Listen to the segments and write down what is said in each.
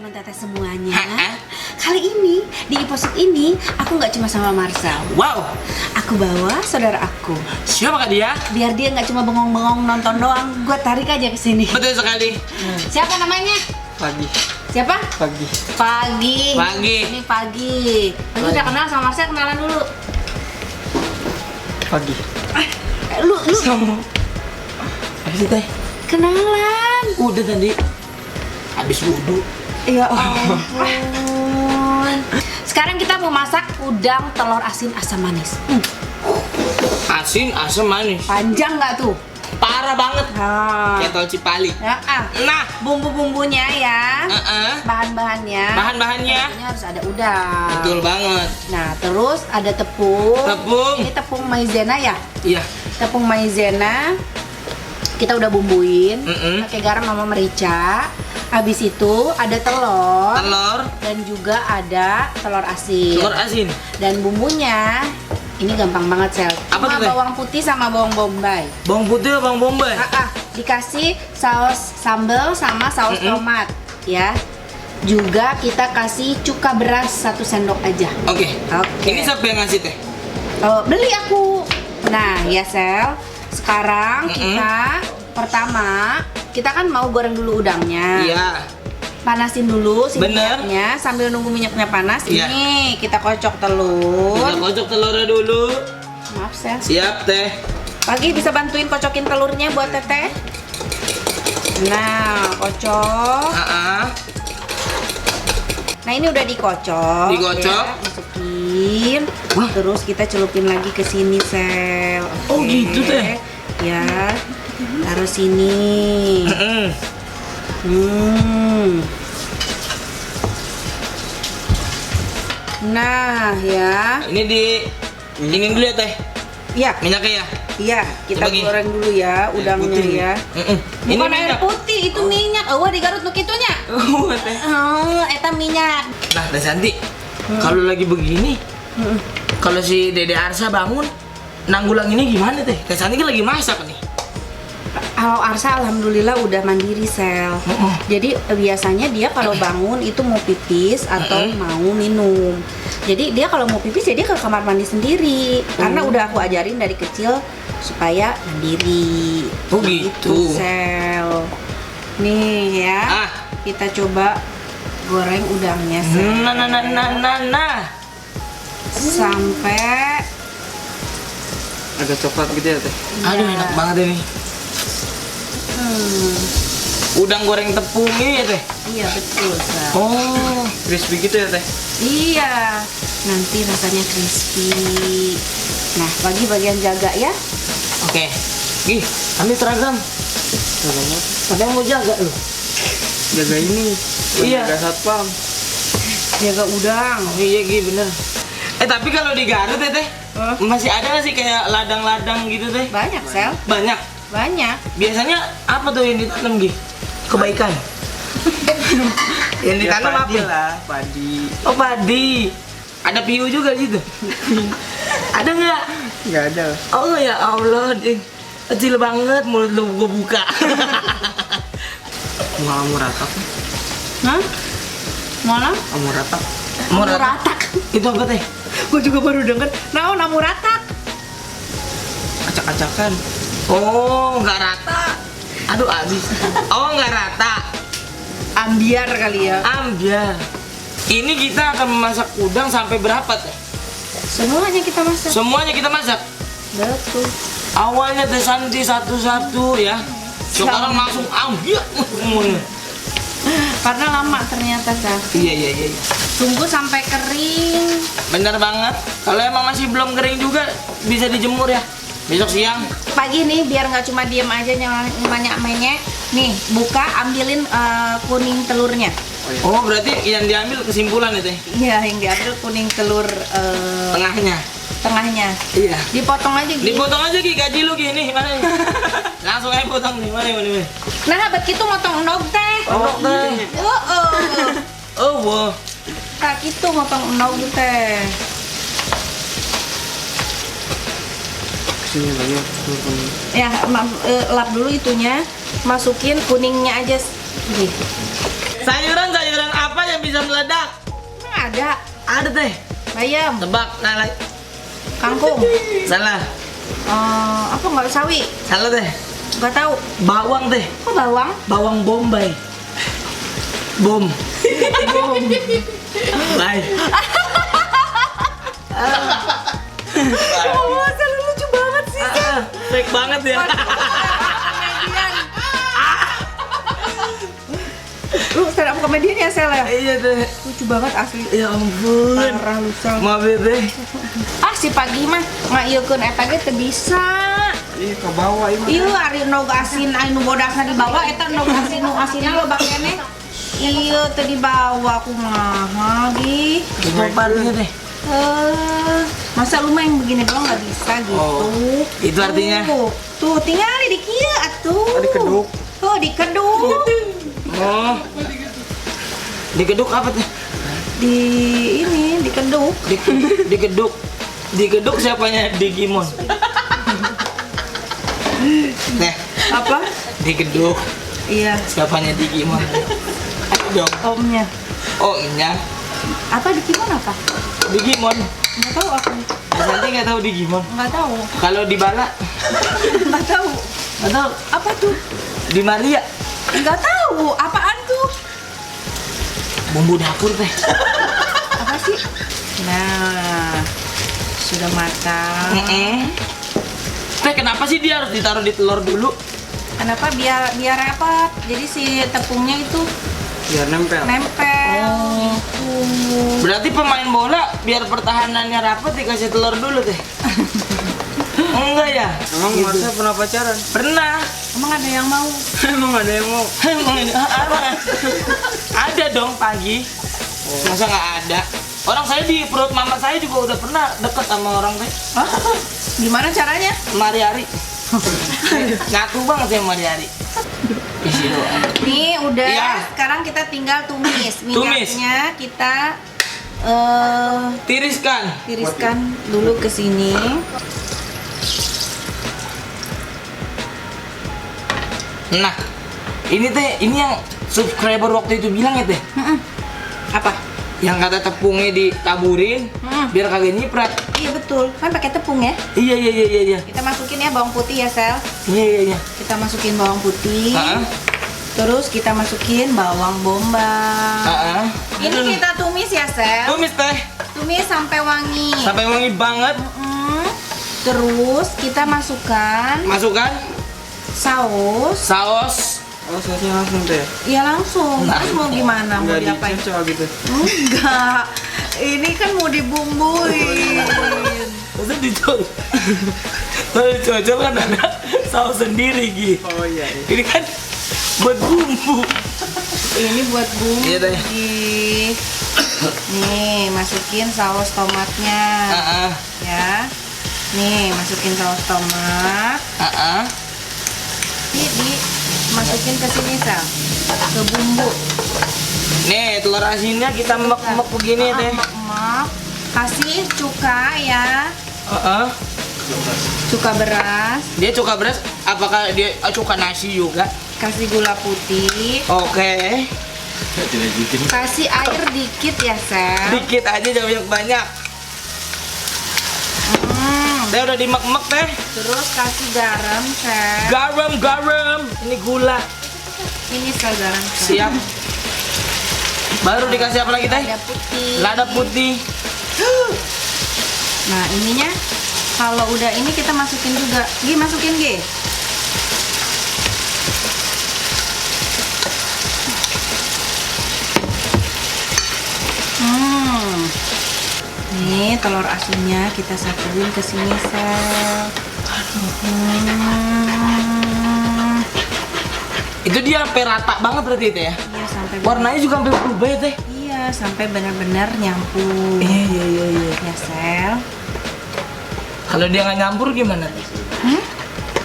teman-teman teteh semuanya. Kali ini di episode ini aku nggak cuma sama Marcel. Wow, Aku bawa saudara aku. siapa kak dia? Biar dia nggak cuma bengong-bengong nonton doang, gue tarik aja ke sini. Betul sekali. Siapa namanya? Pagi. Siapa? Pagi. Pagi. Pagi. Ini Pagi. Lu udah kenal sama Marcel, kenalan dulu. Pagi. Lu Sama. Apa sih teh? kenalan. Udah tadi. Habis wudhu. Ya ampun. Sekarang kita mau masak udang telur asin asam manis. Asin, asam, manis. Panjang nggak tuh? Parah banget. Nah, Kayak tol Cipali. ya, Nah, bumbu-bumbunya ya, bahan-bahannya. Bahan-bahannya. Tentunya harus ada udang. Betul banget. Nah, terus ada tepung. Tepung. Ini tepung maizena ya. Iya. Tepung maizena kita udah bumbuin, Mm-mm. pakai garam sama merica. Habis itu ada telur. Telur. Dan juga ada telur asin. Telur asin. Dan bumbunya ini gampang banget, Sel. Apa Cuma tuh, Teh? bawang putih sama bawang bombay. Bawang putih atau bawang bombay? Dikasih saus sambal sama saus tomat ya. Juga kita kasih cuka beras 1 sendok aja. Oke. Oke. Ini siapa yang ngasih teh? Beli aku. Nah, ya Sel. Sekarang kita pertama kita kan mau goreng dulu udangnya. Iya. Panasin dulu si Bener. minyaknya sambil nunggu minyaknya panas. Iya. Ini kita kocok telur. Kita kocok telurnya dulu. Maaf Sel. Siap teh. Pagi bisa bantuin kocokin telurnya buat teteh. Nah, kocok. Nah, ini udah dikocok. Dikocok. Ya, masukin. Wah. Terus kita celupin lagi ke sini, Sel. Oh, Oke. gitu, Teh. Ya. Taruh sini. Nah, ya. Ini di ini dulu ya teh. Iya, Minyaknya ya. iya. Kita Bagi. goreng dulu ya udangnya Putih. ya. Ini Bukan air minyak. putih, itu minyak. Oh, digarut nu kitunya. Oh, teh. Oh, eta minyak. Nah, Teh Santi, kalau lagi begini, kalau si Dede Arsa bangun, nanggulang ini gimana teh? Teh Santi kan lagi masak nih. Kalau Arsa alhamdulillah udah mandiri, Sel. Jadi biasanya dia kalau bangun itu mau pipis atau mau minum. Jadi dia kalau mau pipis ya dia ke kamar mandi sendiri. Karena udah aku ajarin dari kecil supaya mandiri. Oh, gitu. Sel. Nih ya. Kita coba goreng udangnya, Sel. Nah. Sampai Agak coklat gitu ya teh. Aduh, enak banget ini. Udang goreng tepung ini ya teh. Iya betul, Sel. Oh, Crispy gitu ya teh. Iya, nanti rasanya crispy. Nah, bagi bagian jaga ya. oke. Gih, ambil seragam. Selamat. Ada yang mau jaga lu? Jaga ini. Iya. Jaga satpam. Jaga udang. Oh, iya Gi, bener. Tapi kalau di Garut ya teh, masih ada nggak sih kayak ladang-ladang gitu teh? Banyak, Sel. Banyak. Banyak. Biasanya apa tuh yang ditanam Gi? Kebaikan. Yang ditanam apa? Padi lah, padi. Oh, padi. Ada piu juga gitu. Ada nggak? Nggak ada. Oh ya Allah, ding. Kecil banget mulut lu gua buka. Muratak. Hah? Mana? Muratak. Amuratak. Itu apa teh? Gue juga baru denger. Naon amuratak? Acak-acakan. Oh, nggak rata. Aduh, habis. Oh, nggak rata. Ambiar kali ya. Ambiar. Ini kita akan memasak udang sampai berapa teh? Semuanya kita masak. Semuanya kita masak. Betul. Awalnya Teh Santi satu-satu ya. Sekarang langsung ambil semuanya. Karena lama ternyata, Sel. Iya. Tunggu sampai kering. Bener banget. Kalau emang masih belum kering juga bisa dijemur ya. Besok siang. Pagi nih biar nggak cuma diem aja nyanyak-menyek. Nih, buka ambilin kuning telurnya. Oh, berarti yang diambil kesimpulan ya Teh? Iya, yang diambil kuning telur tengahnya. Iya. Dipotong aja gitu. Dipotong aja Gi, gaji lu gini mana? Langsung aja potong nih, mana? Nah, begitu motong endog teh. Oh, teh. Oh, wow. Nah, gitu motong endog teh. Sini banyak. Ya, lap dulu itunya. Masukin kuningnya aja. Nih. Sayuran apa bisa meledak? Emang ada Ada teh. bayam, Tebak, nah, kangkung, salah. apa nggak sawi? Salah teh. Nggak tahu. Bawang teh. Kok bawang? Bawang bombay. Bom. Bom. Bye. Oh, Sel, lucu banget sih. Fake banget ya. Komedian. Lu stand up komedian ya, Sel ya? Iya teh. Lucu banget asli. Ya ampun. Parah lu, Sel. Maaf ya teh. Si Pagi mah ngaieukeun eta ge teu bisa. Ih, ke bawah ini. Ieu ari nu asin anu bodasna di bawah eta nu asin lo bakene. Ieu teu dibawa kumaha ge. Cobaannya teh. Masa lu main begini doang nggak bisa gitu? Oh, itu artinya? Tuh, tinggal di kieu atuh. Oh, dikeduk. Tuh, dikeduk. Oh. Dikeduk apa teh? Di ini dikeduk. Dikeduk. Dikeduk siapanya Digimon? Nah, Apa? dikeduk Iya, siapanya Digimon? Ayo dong. omnya. Oh, iya. Apa Digimon apa? Digimon. Nggak tahu aku. Nanti nggak tahu Digimon. Nggak tahu. Kalau di Bala, Nggak tahu. nggak tahu. Apa tuh? Di Maria, Nggak tahu. Apaan tuh? bumbu dapur teh. Apa sih? Nah, sudah matang. Teh, kenapa sih dia harus ditaruh di telur dulu? Kenapa? Biar rapat. Jadi si tepungnya itu Biar nempel. nempel. Oh. Gitu. Berarti pemain bola biar pertahanannya rapat dikasih telur dulu teh. Enggak ya? Emang Marsha pernah pacaran? Pernah. Emang ada yang mau? Emang ada yang mau? Emang ini apa? Ada dong Pagi. Masa nggak ada? Orang saya di perut mama saya juga udah pernah deket sama orang teh. Hah? Gimana caranya? Mariari. Nyatu banget ya Mariari. Isi doang. Nih udah. Iya. Sekarang kita tinggal tumis. Tumis. Minyaknya kita Tiriskan. tiriskan dulu ke sini. Nah, ini teh, ini yang subscriber waktu itu bilang ya teh. Apa? Yang kata tepungnya ditaburin biar kagak nyiprat. Iya betul. Kan pakai tepung ya. Iya iya iya iya iya. Kita masukin ya bawang putih ya, Sel. Iya iya iya. Kita masukin bawang putih. Heeh. Terus kita masukin bawang bombay. Heeh. Ini kita tumis ya, Sel. Tumis teh Tumis sampai wangi. sampai wangi banget. Terus kita masukkan Masukkan saus. saus. Oh, sausnya langsung tuh ya? Iya langsung. Nah. Terus mau gimana? Mau Nggak diapain? dicocol gitu? Enggak. Ini kan mau dibumbuin. Masa dicocol? Kalau dicocol kan ada saus sendiri gitu. Oh iya, iya. Ini kan buat bumbu. Ini buat bumbu. Iya, Teh. Nih, masukin saus tomatnya. Heeh. Ya. Nih, masukin saus tomat. Heeh. Masukin ke sini, Sal. Ke bumbu. Nih, telur asinnya kita mek-mek begini teh. Mak. Kasih cuka ya. Heeh. Cuka beras. Dia cuka beras, apakah dia cuka nasi juga? Kasih gula putih. Oke. Kasih air dikit ya, Sel. Dikit aja jangan banyak. Teh udah dimek-mek teh. Terus kasih garam, Sel. Garam. Ini gula. Ini Sel garam, Sel. Siap. Baru dikasih apa lagi teh? Lada putih. Lada putih. Nah, ininya kalau udah ini kita masukin juga. Masukin, Gi. Nih, telur asinnya kita satuin ke sini, Sel. Itu dia sampai rata banget berarti itu ya? Iya, sampai Warnanya juga sampai berubah ya teh? Iya, sampai benar-benar nyampur. Iya. Ya, Sel. Kalau dia nggak nyampur gimana teh?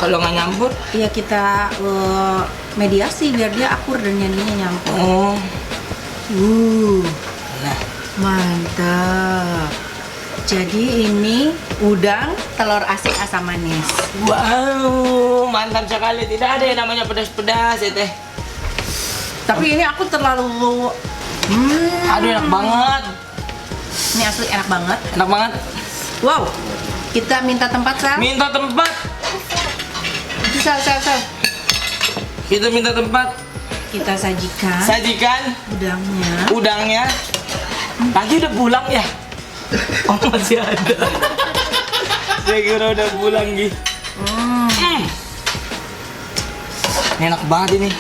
Kalau nggak nyampur? Iya, kita mediasi biar dia akur dan nyanyinya nyampur. Oh. Nah. Mantap. Jadi ini udang telur asin asam manis. Wow, mantap sekali. Tidak ada yang namanya pedas-pedas ya teh. Tapi ini aku terlalu Aduh enak banget. Ini asli enak banget. Enak banget. Wow. Kita minta tempat, Sel. Minta tempat. Sel. Kita minta tempat. Kita sajikan Sajikan udangnya. Pagi udah pulang ya? Oh masih ada. Saya kira udah pulang gitu. Ini enak banget ini.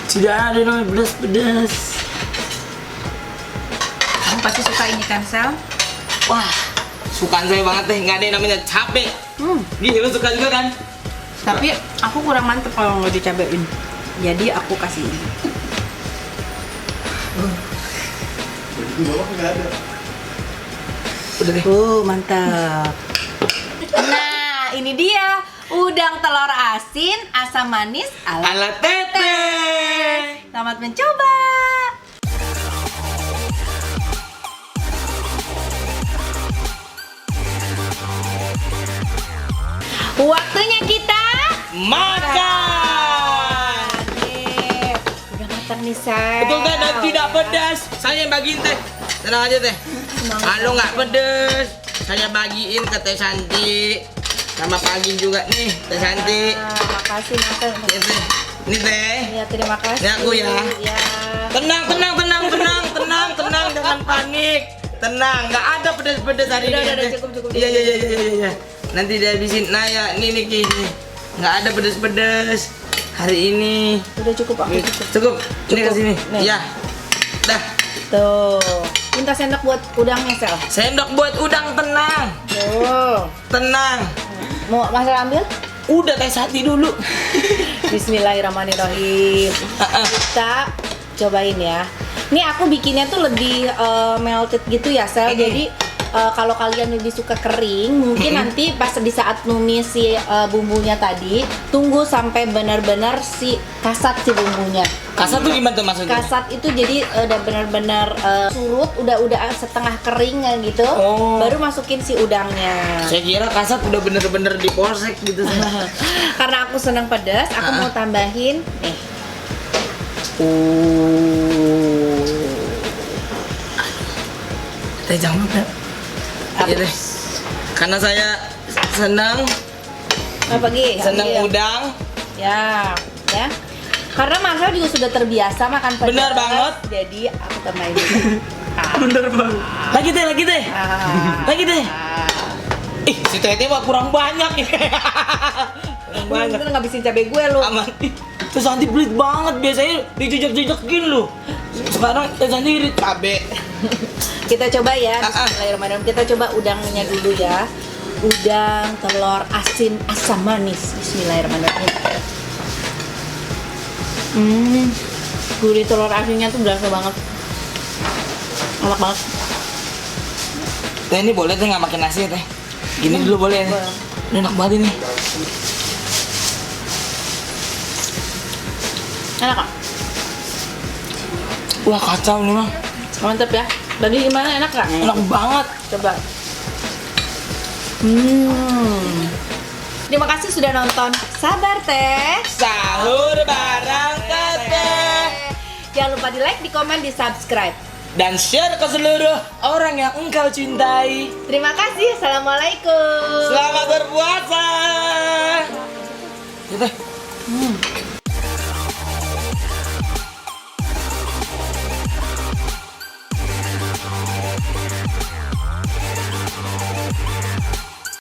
Tidak ada namanya pedas-pedas. Kamu pasti suka ini kan, Sel? Wah, sukaan saya banget deh. Nggak ada yang namanya cabe. Gini lu suka juga kan? Tapi aku kurang mantep kalau nggak dicabein. Jadi aku kasih ini. Udah deh. Mantap. Nah, ini dia udang telur asin asam manis ala Ala tete. Selamat mencoba. Waktunya kita Makan. Nih, udah matang nih, Sel. Betul teh, dan tidak pedas. Saya yang bagiin teh. Tenang aja teh. Kalau nggak pedas, saya bagiin ke Teh Santi. Sama Pagi juga nih, Teh Santi. Makasih, Mas. Ini teh. Ini teh. Ya, terima kasih. Ini aku ya. Ya. Tenang, jangan panik. Tenang, nggak ada pedas-pedas hari ini. Udah, Teh. cukup. Iya. Nanti dihabisin. Nah ya, ini Ki. Nggak ada pedas-pedas hari ini. Udah cukup, aku Cukup. Ini ke sini. Nih. Iya. Dah. Tuh. Minta sendok buat udangnya, Sel. Sendok buat udang, tenang. Tuh. Tenang. Mau Masal ambil? Udah Teh Santi dulu. Bismillahirrahmanirrahim. Kita cobain ya. Ini aku bikinnya tuh lebih melted gitu ya, Sel. Jadi kalau kalian lebih suka kering, mungkin nanti pas di saat numis si bumbunya tadi, tunggu sampai benar-benar si kasat si bumbunya. Kasar tuh gimana tuh maksudnya? Kasat itu jadi udah benar-benar surut, udah setengah kering gitu, Oh. baru masukin si udangnya. Saya kira kasar udah bener-bener dipolsek gitu. Karena aku senang pedas, aku mau tambahin nih. Teh jangan lupa. Iya deh. Karena saya senang Apa Gi? senang Ambil. udang. Ya. Karena Marcel juga sudah terbiasa makan pedas. Benar banget. Jadi aku tambahin dulu. Bener banget. Lagi teh. Lagi teh. Ih, si Tete mah kurang banyak ya. Kurang banyak. Lu ngabisin cabai gue lu. Aman. Teh Santi pelit banget, biasanya dijejak-jejakin lu. Sekarang Teh Santi irit cabe. Kita coba ya. Bismillahirrahmanirrahim. Kita coba udangnya dulu ya. Udang telur asin asam manis. Bismillahirrahmanirrahim. Gurih telur asinnya tuh berasa banget. Enak banget. Teh ini boleh teh nggak makan nasi ya teh? Gini dulu boleh ya? Boleh. Ini enak banget ini. Enak kok? Wah kacau nih mah. Mantep ya. Tadi gimana, enak gak? Enak banget. Coba. Terima kasih sudah nonton Sabar Teh. Sahur bareng Teteh. Jangan lupa di like, di komen, di subscribe. Dan share ke seluruh orang yang engkau cintai. Terima kasih. Assalamualaikum. Selamat berpuasa. Ya teh.